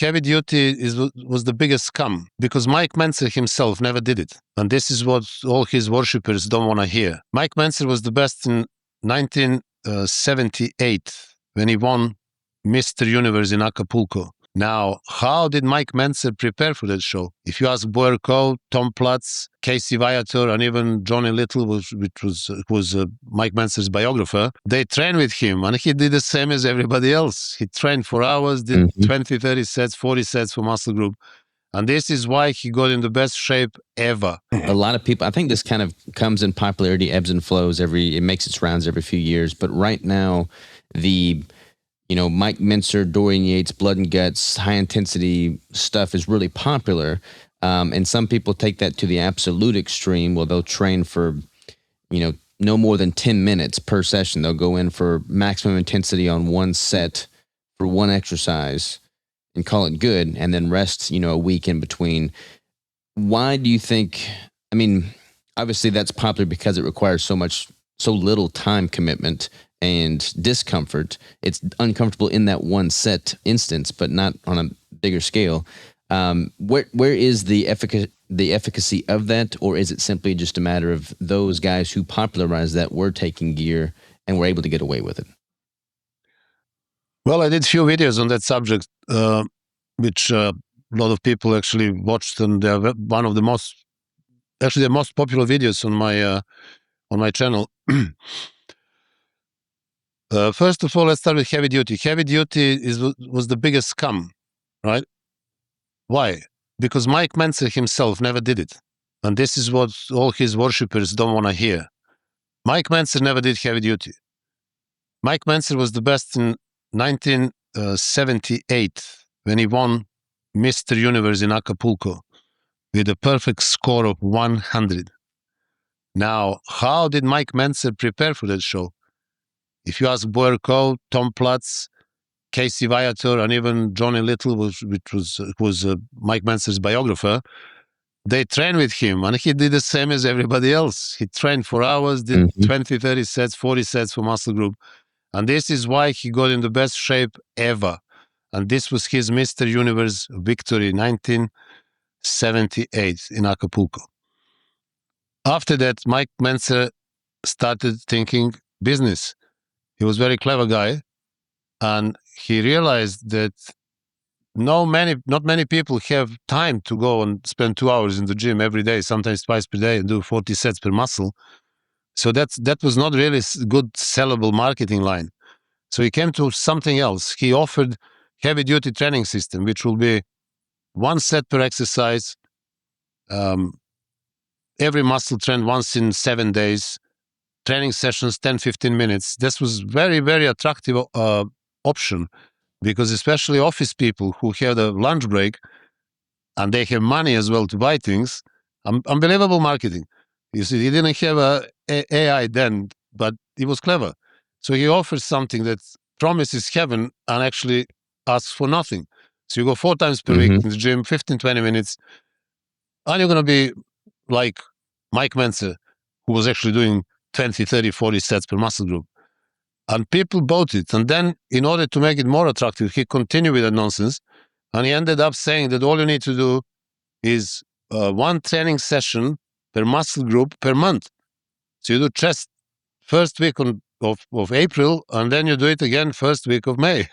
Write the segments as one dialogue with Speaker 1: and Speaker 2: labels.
Speaker 1: heavy duty was the biggest scam because Mike Mentzer himself never did it. And this is what all his worshippers don't want to hear. Mike Mentzer was the best in 1978 when he won Mr. Universe in Acapulco. Now, how did Mike Mentzer prepare for that show? If you ask Boerko, Tom Platz, Casey Viator, and even Johnny Little, which was Mike Mentzer's biographer, they trained with him, and he did the same as everybody else. He trained for hours, did 20, 30 sets, 40 sets for muscle group. And this is why he got in the best shape ever.
Speaker 2: A lot of people, I think this kind of comes in popularity, ebbs and flows. It makes its rounds every few years. But right now, Mike Mentzer, Dorian Yates, blood and guts, high intensity stuff is really popular. And some people take that to the absolute extreme. Well, they'll train for, no more than 10 minutes per session. They'll go in for maximum intensity on one set for one exercise and call it good, and then rest, a week in between. Why do you think, obviously that's popular because it requires so little time commitment and discomfort. It's uncomfortable in that one set instance, but not on a bigger scale. Where is the efficacy of that, or is it simply just a matter of those guys who popularized that were taking gear and were able to get away with it?
Speaker 1: Well, I did a few videos on that subject, which a lot of people actually watched, and they're one of the most popular videos on my channel. First of all, let's start with heavy duty. Heavy duty was the biggest scam, right? Why? Because Mike Mentzer himself never did it. And this is what all his worshippers don't want to hear. Mike Mentzer never did heavy duty. Mike Mentzer was the best in 1978 when he won Mr. Universe in Acapulco with a perfect score of 100. Now, how did Mike Mentzer prepare for that show? If you ask Boerko, Tom Platz, Casey Viator, and even Johnny Little, which was Mike Mentzer's biographer, they trained with him, and he did the same as everybody else. He trained for hours, did 20, 30 sets, 40 sets for muscle group. And this is why he got in the best shape ever. And this was his Mr. Universe victory, 1978 in Acapulco. After that, Mike Mentzer started thinking business. He was a very clever guy, and he realized that not many people have time to go and spend 2 hours in the gym every day, sometimes twice per day, and do 40 sets per muscle. So that was not really a good sellable marketing line. So he came to something else. He offered heavy duty training system, which will be one set per exercise, every muscle trained once in 7 days, training sessions, 10, 15 minutes. This was very, very attractive option, because especially office people who have the lunch break and they have money as well to buy things, unbelievable marketing. You see, he didn't have a AI then, but he was clever. So he offers something that promises heaven and actually asks for nothing. So you go 4 times per week in the gym, 15, 20 minutes, and you're going to be like Mike Mentzer, who was actually doing 20, 30, 40 sets per muscle group. And people bought it. And then in order to make it more attractive, he continued with that nonsense. And he ended up saying that all you need to do is one training session per muscle group per month. So you do chest first week of April, and then you do it again first week of May.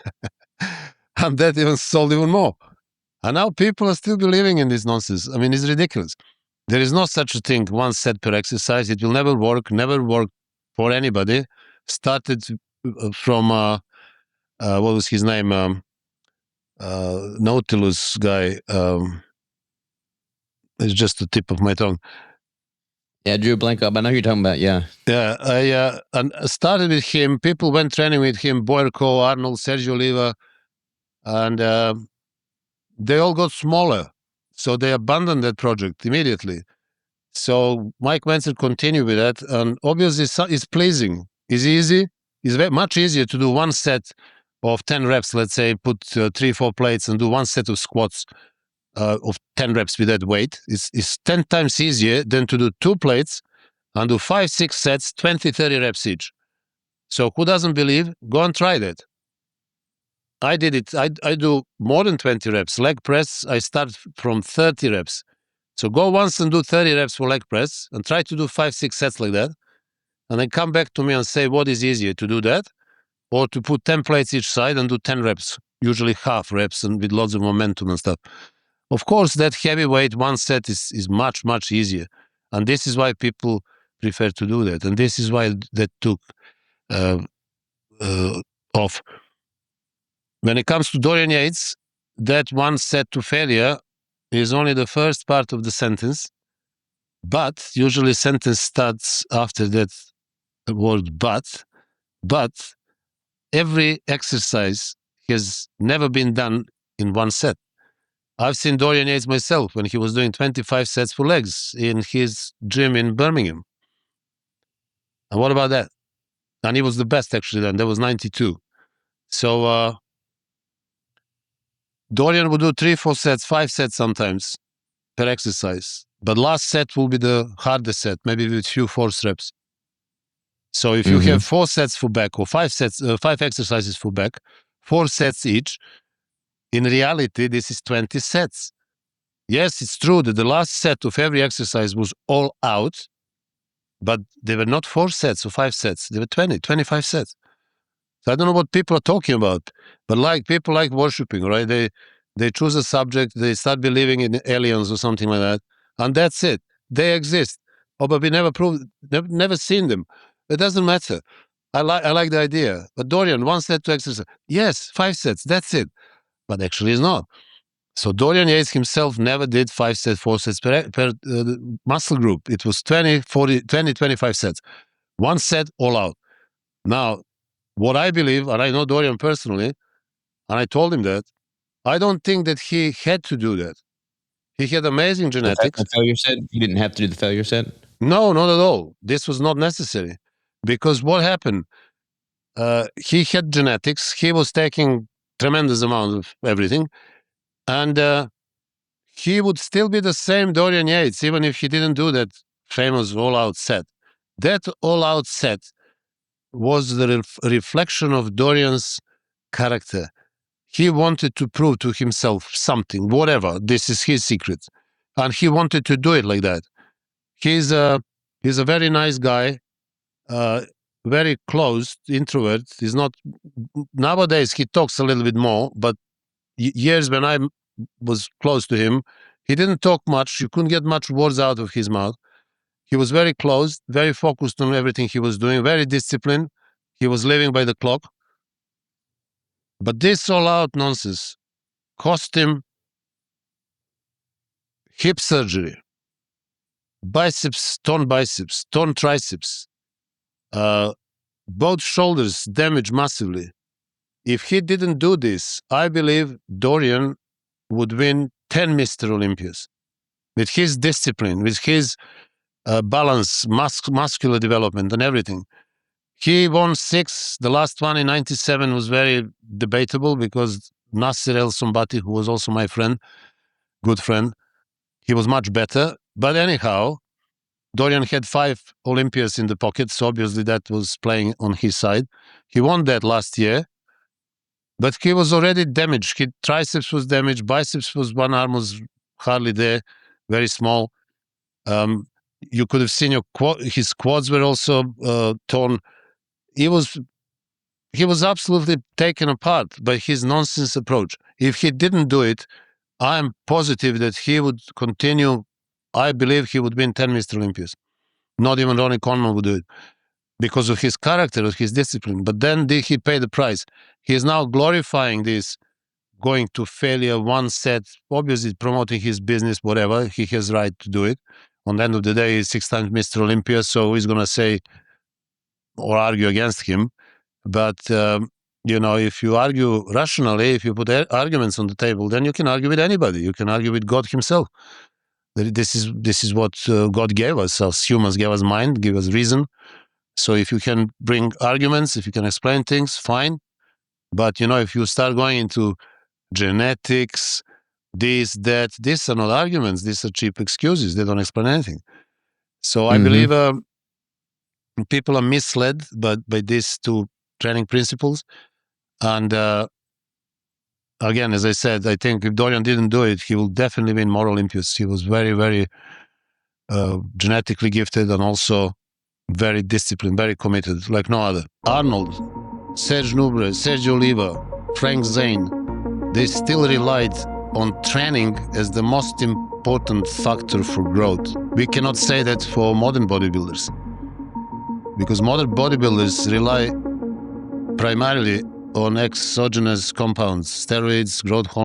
Speaker 1: And that even sold even more. And now people are still believing in this nonsense. I mean, it's ridiculous. There is no such a thing, one set per exercise. It will never work for anybody. Started from, what was his name? Nautilus guy. It's just the tip of my tongue.
Speaker 2: Yeah, drew a blank up. I know who you're talking about, yeah.
Speaker 1: Yeah, I started with him. People went training with him, Boerko, Arnold, Sergio Oliva, and they all got smaller. So they abandoned that project immediately. So Mike Mentzer continued with that, and obviously it's pleasing. It's easy. It's much easier to do one set of 10 reps, let's say, put 3-4 plates and do one set of squats of 10 reps with that weight. It's 10 times easier than to do 2 plates and do 5-6 sets, 20-30 reps each. So who doesn't believe? Go and try that. I did it. I do more than 20 reps. Leg press, I start from 30 reps. So go once and do 30 reps for leg press and try to do 5, 6 sets like that. And then come back to me and say, what is easier, to do that or to put 10 plates each side and do 10 reps, usually half reps and with lots of momentum and stuff. Of course, that heavyweight one set is much, much easier. And this is why people prefer to do that. And this is why that took uh, off. When it comes to Dorian Yates, that one set to failure is only the first part of the sentence. But usually sentence starts after that word but every exercise has never been done in one set. I've seen Dorian Yates myself when he was doing 25 sets for legs in his gym in Birmingham. And what about that? And he was the best actually then. That was 92. So Dorian would do 3, 4 sets, 5 sets sometimes per exercise. But last set will be the hardest set, maybe with few force reps. So if you have 4 sets for back or 5 sets, 5 exercises for back, 4 sets each, in reality, this is 20 sets. Yes, it's true that the last set of every exercise was all out, but they were not 4 sets or 5 sets. They were 20, 25 sets. So I don't know what people are talking about, but like people like worshiping, right? They choose a subject, they start believing in aliens or something like that, and that's it. They exist. Oh, but we never proved, never seen them. It doesn't matter. I like the idea. But Dorian, 1 set to exercise. Yes, 5 sets. That's it. But actually, it's not. So Dorian Yates himself never did 5 sets, 4 sets per muscle group. It was 20, 40, 20, 25 sets. 1 set all out. Now, what I believe, and I know Dorian personally, and I told him that, I don't think that he had to do that. He had amazing genetics.
Speaker 2: The failure set? You didn't have to do the failure set?
Speaker 1: No, not at all. This was not necessary. Because what happened? He had genetics. He was taking tremendous amount of everything. And he would still be the same Dorian Yates, even if he didn't do that famous all-out set. That all-out set was the reflection of Dorian's character. He wanted to prove to himself something, whatever. This is his secret. And he wanted to do it like that. He's a very nice guy, very closed, introvert. He's not, nowadays he talks a little bit more, but years when I was close to him, he didn't talk much. You couldn't get much words out of his mouth. He was very closed, very focused on everything he was doing, very disciplined. He was living by the clock. But this all out nonsense cost him hip surgery, torn triceps, both shoulders damaged massively. If he didn't do this, I believe Dorian would win 10 Mr. Olympias. With his discipline, with his balance, muscular development and everything. He won 6. The last one in 97 was very debatable because Nasser El Sombati, who was also my friend, good friend, he was much better. But anyhow, Dorian had 5 Olympias in the pocket, so obviously that was playing on his side. He won that last year, but he was already damaged. His triceps was damaged, biceps was, one arm was hardly there, very small. You could have seen his quads were also torn. He was absolutely taken apart by his nonsense approach. If he didn't do it, I'm positive that he would continue. I believe he would win 10 Mr. Olympias. Not even Ronnie Coleman would do it because of his character, of his discipline. But then did he pay the price? He is now glorifying this, going to failure, 1 set, obviously promoting his business, whatever. He has right to do it. On the end of the day, he's 6 times Mr. Olympia, so he's going to say or argue against him. But if you argue rationally, if you put arguments on the table, then you can argue with anybody. You can argue with God himself. This is what God gave us. Us humans gave us mind, give us reason. So if you can bring arguments, if you can explain things, fine. But if you start going into genetics, this, that, these are not arguments. These are cheap excuses. They don't explain anything. So I believe people are misled by these 2 training principles. And again, as I said, I think if Dorian didn't do it, he will definitely win more Olympiads. He was very, very genetically gifted and also very disciplined, very committed, like no other. Arnold, Serge Nubre, Sergio Oliva, Frank Zane, they still relied on training as the most important factor for growth. We cannot say that for modern bodybuilders, because modern bodybuilders rely primarily on exogenous compounds, steroids, growth hormones,